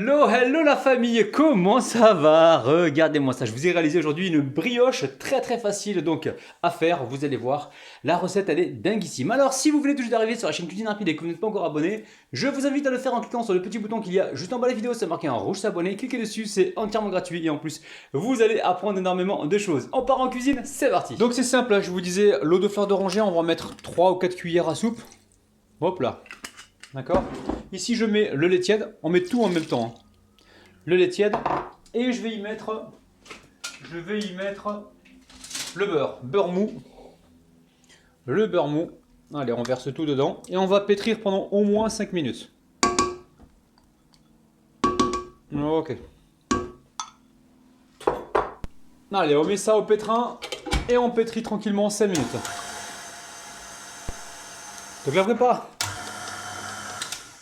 Hello la famille, comment ça va? Regardez-moi ça, je vous ai réalisé aujourd'hui une brioche très facile donc à faire, vous allez voir. La recette elle est dinguissime. Alors si vous voulez tout juste d'arriver sur la chaîne Cuisine Rapide et que vous n'êtes pas encore abonné, je vous invite à le faire en cliquant sur le petit bouton qu'il y a juste en bas de la vidéo, c'est marqué en rouge s'abonner, cliquez dessus, c'est entièrement gratuit et en plus vous allez apprendre énormément de choses. On part en cuisine, c'est parti. Donc c'est simple, hein, je vous disais l'eau de fleur d'oranger, on va en mettre 3 ou 4 cuillères à soupe. Hop là. D'accord. Ici je mets le lait tiède, on met tout en même temps. Hein. Le lait tiède et je vais y mettre le beurre mou. Le beurre mou. Allez, on verse tout dedans et on va pétrir pendant au moins 5 minutes. Ok. Allez, on met ça au pétrin et on pétrit tranquillement 5 minutes. Donc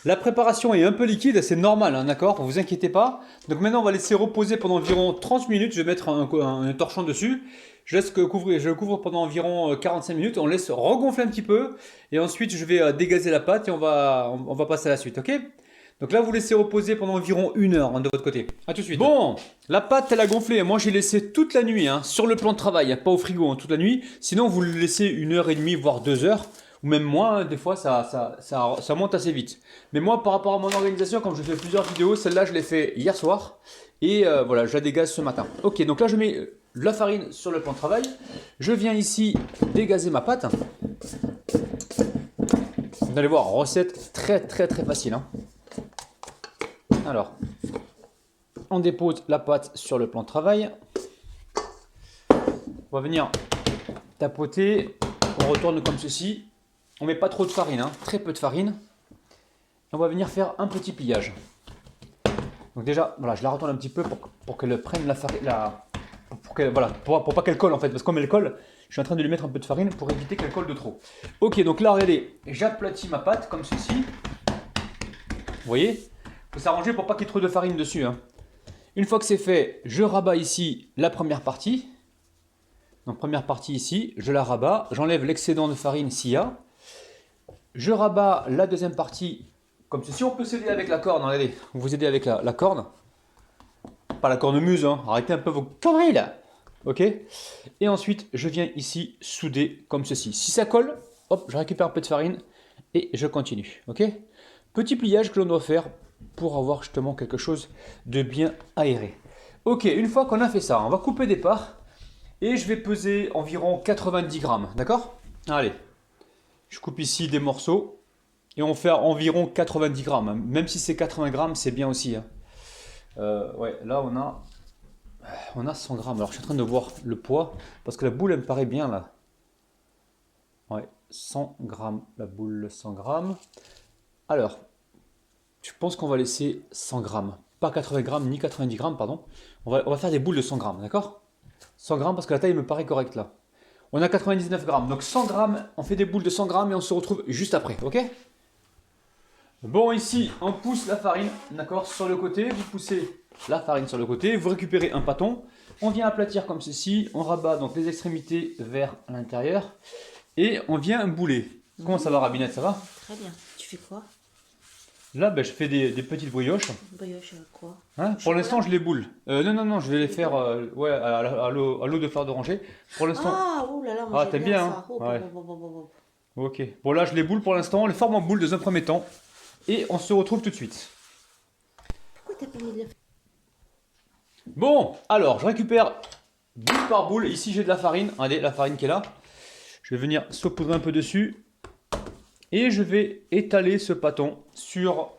la préparation est un peu liquide, c'est normal, hein, d'accord? Vous inquiétez pas. Donc maintenant, on va laisser reposer pendant environ 30 minutes. Je vais mettre un torchon dessus. Je le couvre pendant environ 45 minutes. On laisse regonfler un petit peu. Et ensuite, je vais dégazer la pâte et on va passer à la suite, ok? Donc là, vous laissez reposer pendant environ 1 heure hein, de votre côté. A tout de suite. Bon, la pâte, elle a gonflé. Moi, j'ai laissé toute la nuit hein, sur le plan de travail, pas au frigo, hein, toute la nuit. Sinon, vous le laissez 1h30, voire 2 heures. Ou même moins, hein, des fois ça monte assez vite. Mais moi par rapport à mon organisation, comme je fais plusieurs vidéos, celle-là je l'ai fait hier soir. Et voilà, je la dégaze ce matin. Ok, donc là je mets la farine sur le plan de travail. Je viens ici dégazer ma pâte. Vous allez voir, recette très facile. Hein. Alors, on dépose la pâte sur le plan de travail. On va venir tapoter. On retourne comme ceci. On met pas trop de farine, hein, très peu de farine. On va venir faire un petit pliage. Donc déjà, voilà, je la retourne un petit peu pour qu'elle prenne la farine, pour pas qu'elle colle en fait, parce que comme elle colle, je suis en train de lui mettre un peu de farine pour éviter qu'elle colle de trop. Ok, donc là, regardez, j'aplatis ma pâte comme ceci. Vous voyez, il faut s'arranger pour pas qu'il y ait trop de farine dessus. Hein. Une fois que c'est fait, je rabats ici la première partie. Donc première partie ici, je la rabats, j'enlève l'excédent de farine s'il y a. Je rabats la deuxième partie comme ceci. On peut s'aider avec la corde. Regardez, vous aidez avec la corde. Pas la cornemuse, hein. Arrêtez un peu vos conneries là. Ok. Et ensuite, je viens ici souder comme ceci. Si ça colle, hop, je récupère un peu de farine et je continue. Ok. Petit pliage que l'on doit faire pour avoir justement quelque chose de bien aéré. Ok, une fois qu'on a fait ça, on va couper des parts et je vais peser environ 90 grammes. D'accord. Allez. Je coupe ici des morceaux et on fait environ 90 grammes. Même si c'est 80 grammes, c'est bien aussi. Hein. Ouais, là on a 100 grammes. Alors je suis en train de voir le poids parce que la boule elle me paraît bien là. Ouais, 100 grammes, la boule 100 grammes. Alors, je pense qu'on va laisser 100 grammes. Pas 80 grammes ni 90 grammes, pardon. On va faire des boules de 100 grammes, d'accord? 100 grammes parce que la taille me paraît correcte là. On a 99 grammes, donc 100 grammes, on fait des boules de 100 grammes et on se retrouve juste après, ok? Bon, ici, on pousse la farine, d'accord, sur le côté, vous poussez la farine sur le côté, vous récupérez un pâton, on vient aplatir comme ceci, on rabat donc les extrémités vers l'intérieur et on vient bouler. Comment ça va, Rabinette, ça va? Très bien. Tu fais quoi? Là, ben, je fais des petites brioches. Brioche quoi? Hein, pour l'instant, je les boule. Non, je vais les faire ouais, à l'eau de fleur d'oranger. Pour l'instant. Ah, ouh là là, moi Ah, t'aimes j'aime bien bien, ça. hein? Ouais. Oh. Ok. Bon, là, je les boule pour l'instant. On les forme en boule dans un premier temps. Et on se retrouve tout de suite. Pourquoi t'as pas mis de la... Bon, alors, je récupère boule par boule. Ici, j'ai de la farine. Regardez, la farine qui est là. Je vais venir saupoudrer un peu dessus. Et je vais étaler ce pâton sur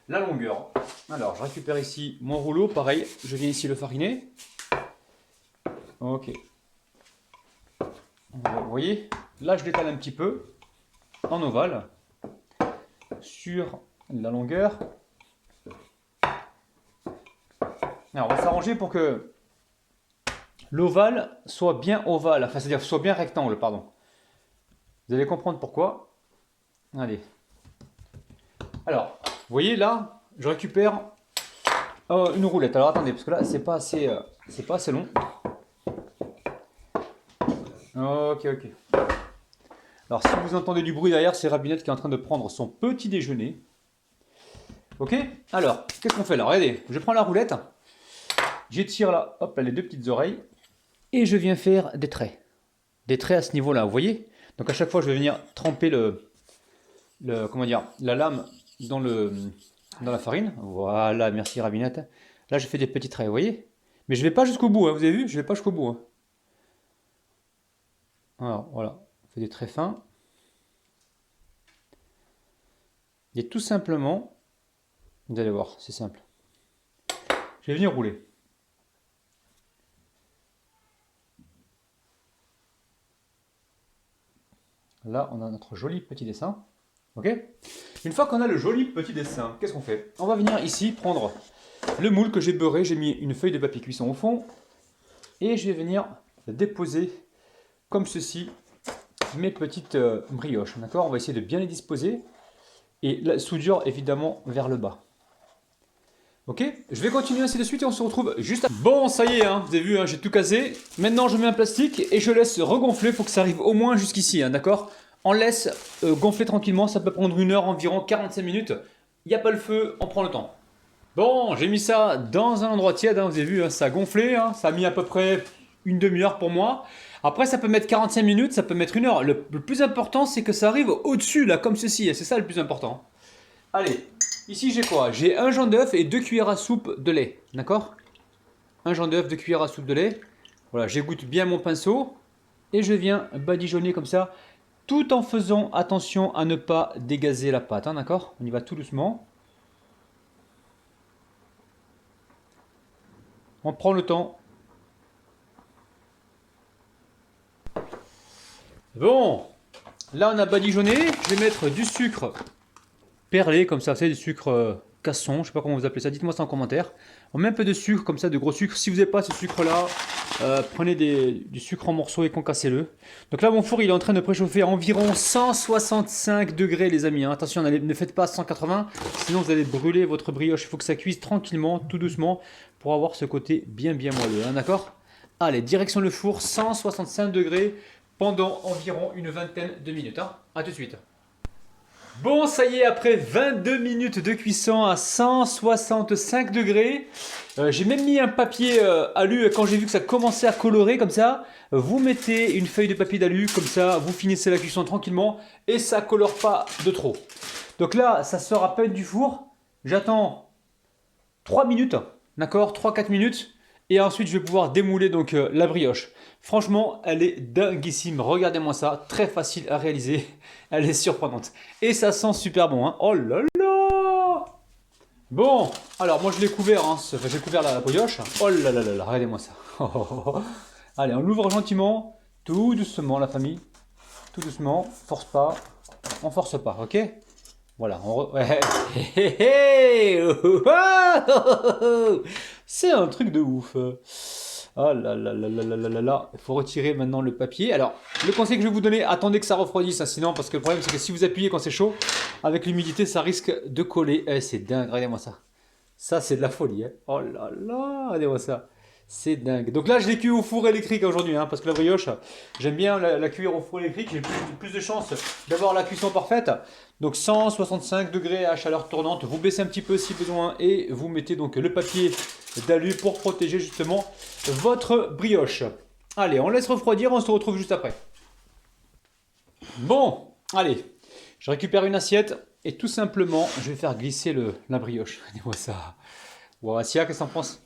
la longueur. Alors, je récupère ici mon rouleau. Pareil, je viens ici le fariner. Ok. Vous voyez, là, je l'étale un petit peu en ovale sur la longueur. Alors, on va s'arranger pour que l'ovale soit bien ovale, enfin, c'est-à-dire soit bien rectangle, pardon. Vous allez comprendre pourquoi. Allez. Alors, vous voyez là, je récupère une roulette. Alors attendez, parce que là, c'est pas assez long. Ok. Alors, si vous entendez du bruit derrière, c'est Rabinette qui est en train de prendre son petit déjeuner. Ok? Alors, qu'est-ce qu'on fait là? Regardez, je prends la roulette, j'étire là, hop, là, les deux petites oreilles, et je viens faire des traits. Des traits à ce niveau-là, vous voyez? Donc à chaque fois, je vais venir tremper comment dire, la lame dans la farine. Voilà, merci Ravinette. Là, je fais des petits traits, vous voyez? Mais je ne vais pas jusqu'au bout, hein, vous avez vu? Je ne vais pas jusqu'au bout. Hein. Alors, voilà, on fait des traits fins. Et tout simplement, vous allez voir, c'est simple. Je vais venir rouler. Là, on a notre joli petit dessin. Ok? Une fois qu'on a le joli petit dessin, qu'est-ce qu'on fait? On va venir ici prendre le moule que j'ai beurré. J'ai mis une feuille de papier cuisson au fond. Et je vais venir déposer comme ceci mes petites brioches. D'accord? On va essayer de bien les disposer. Et la soudure évidemment vers le bas. Ok? Je vais continuer ainsi de suite et on se retrouve juste après. Bon, ça y est, hein, vous avez vu, hein, j'ai tout casé. Maintenant, je mets un plastique et je laisse regonfler. Il faut que ça arrive au moins jusqu'ici, hein, d'accord? On laisse gonfler tranquillement. Ça peut prendre 1 heure, environ 45 minutes. Il n'y a pas le feu, on prend le temps. Bon, j'ai mis ça dans un endroit tiède, hein, vous avez vu, hein, ça a gonflé. Hein, ça a mis à peu près une demi-heure pour moi. Après, ça peut mettre 45 minutes, ça peut mettre 1 heure. Le plus important, c'est que ça arrive au-dessus, là, comme ceci. C'est ça le plus important. Allez. Ici j'ai quoi? J'ai un jaune d'œuf et 2 cuillères à soupe de lait, d'accord? Un jaune d'œuf, 2 cuillères à soupe de lait. Voilà, j'égoutte bien mon pinceau et je viens badigeonner comme ça, tout en faisant attention à ne pas dégazer la pâte, hein, d'accord? On y va tout doucement. On prend le temps. Bon, là on a badigeonné, je vais mettre du sucre perlé comme ça, c'est du sucre casson, je sais pas comment vous appelez ça, dites-moi ça en commentaire. On met un peu de sucre comme ça, de gros sucre. Si vous n'avez pas ce sucre là, prenez du sucre en morceaux et concassez-le. Donc là mon four il est en train de préchauffer à environ 165 degrés les amis, hein. Attention, ne faites pas 180, sinon vous allez brûler votre brioche. Il faut que ça cuise tranquillement, tout doucement, pour avoir ce côté bien moelleux, hein, d'accord? Allez, direction le four, 165 degrés, pendant environ une vingtaine de minutes, hein. A tout de suite. Bon, ça y est, après 22 minutes de cuisson à 165 degrés, j'ai même mis un papier alu quand j'ai vu que ça commençait à colorer comme ça. Vous mettez une feuille de papier d'alu comme ça, vous finissez la cuisson tranquillement et ça colore pas de trop. Donc là, ça sort à peine du four. J'attends 3 minutes, d'accord, 3-4 minutes. Et ensuite, je vais pouvoir démouler donc la brioche. Franchement, elle est dinguissime. Regardez-moi ça, très facile à réaliser. Elle est surprenante. Et ça sent super bon, hein. Oh là là! Bon, alors moi je l'ai couvert, hein. Enfin, j'ai couvert la brioche. Oh là là là là, regardez-moi ça. Allez, on l'ouvre gentiment, tout doucement la famille. Tout doucement, force pas. On force pas, ok? Voilà, ouais. C'est un truc de ouf. Oh là là là là là là là là. Il faut retirer maintenant le papier. Alors, le conseil que je vais vous donner, attendez que ça refroidisse, hein, sinon, parce que le problème c'est que si vous appuyez quand c'est chaud, avec l'humidité, ça risque de coller. C'est dingue, regardez-moi ça. Ça, c'est de la folie. Hein. Oh là là, regardez-moi ça. C'est dingue. Donc là, je l'ai cuit au four électrique aujourd'hui, hein, parce que la brioche, j'aime bien la cuire au four électrique. J'ai plus de chance d'avoir la cuisson parfaite. Donc 165 degrés à chaleur tournante. Vous baissez un petit peu si besoin et vous mettez donc le papier d'alu pour protéger justement votre brioche. Allez, on laisse refroidir, on se retrouve juste après. Bon, allez, je récupère une assiette et tout simplement, je vais faire glisser la brioche. Regardez-moi ça. Wow, Asia, qu'est-ce que t'en penses?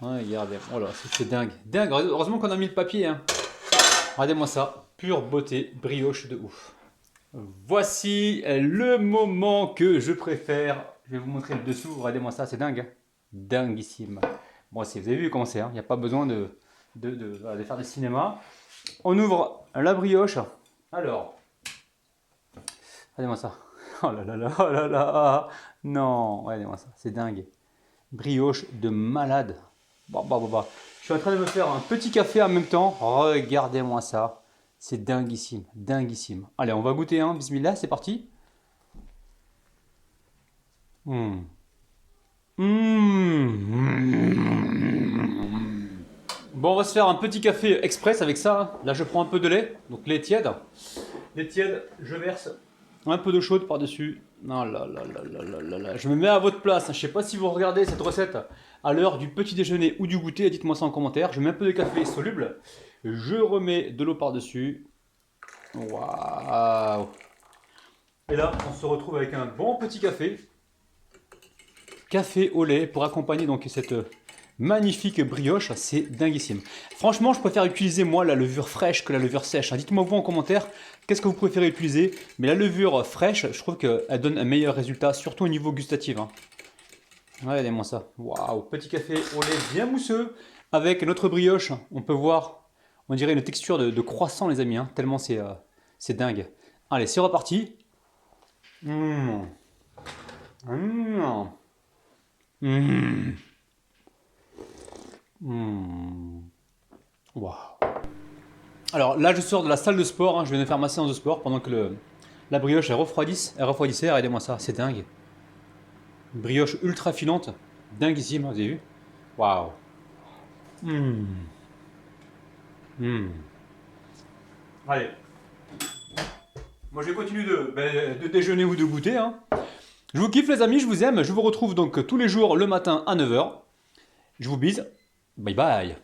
Ouais, regardez, oh là, c'est dingue. Dingue, heureusement qu'on a mis le papier. Hein. Regardez-moi ça, pure beauté, brioche de ouf. Voici le moment que je préfère. Je vais vous montrer le dessous, regardez-moi ça, c'est dingue. Hein. Dinguissime. Bon, si vous avez vu comment c'est, hein. Il n'y a pas besoin de faire du cinéma. On ouvre la brioche. Alors, regardez-moi ça. Oh là là là, oh là là. Non, regardez-moi ça, c'est dingue. Brioche de malade. Bah. Je suis en train de me faire un petit café en même temps. Regardez-moi ça. C'est dinguissime, dinguissime. Allez, on va goûter, hein. Bismillah, c'est parti. Bon, on va se faire un petit café express avec ça. Hein. Là, je prends un peu de lait, donc lait tiède. Lait tiède, je verse un peu d'eau chaude par-dessus. Non, là, là, là, là, là, là, là. Je me mets à votre place. Je sais pas si vous regardez cette recette à l'heure du petit déjeuner ou du goûter. Dites-moi ça en commentaire. Je mets un peu de café soluble. Je remets de l'eau par-dessus. Waouh! Et là, on se retrouve avec un bon petit café. Café au lait pour accompagner donc cette magnifique brioche. C'est dinguissime. Franchement, je préfère utiliser moi la levure fraîche que la levure sèche. Dites-moi vous en commentaire, qu'est-ce que vous préférez utiliser? Mais la levure fraîche, je trouve qu'elle donne un meilleur résultat, surtout au niveau gustatif. Hein. Regardez-moi ça. Waouh, petit café au lait bien mousseux. Avec notre brioche, on peut voir, on dirait une texture de croissant les amis. Hein, tellement c'est dingue. Allez, c'est reparti. Mmh. Mmh. Mmh. Mmh. Waouh. Alors là, je sors de la salle de sport. Hein, je viens de faire ma séance de sport pendant que la brioche elle refroidissait. Regardez-moi ça, c'est dingue. Une brioche ultra filante, dinguissime, vous avez vu? Waouh. Mmh. Mmh. Allez. Moi, je continue de déjeuner ou de goûter. Hein. Je vous kiffe les amis, je vous aime. Je vous retrouve donc tous les jours le matin à 9 h. Je vous bise. Bye bye.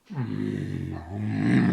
Mmh.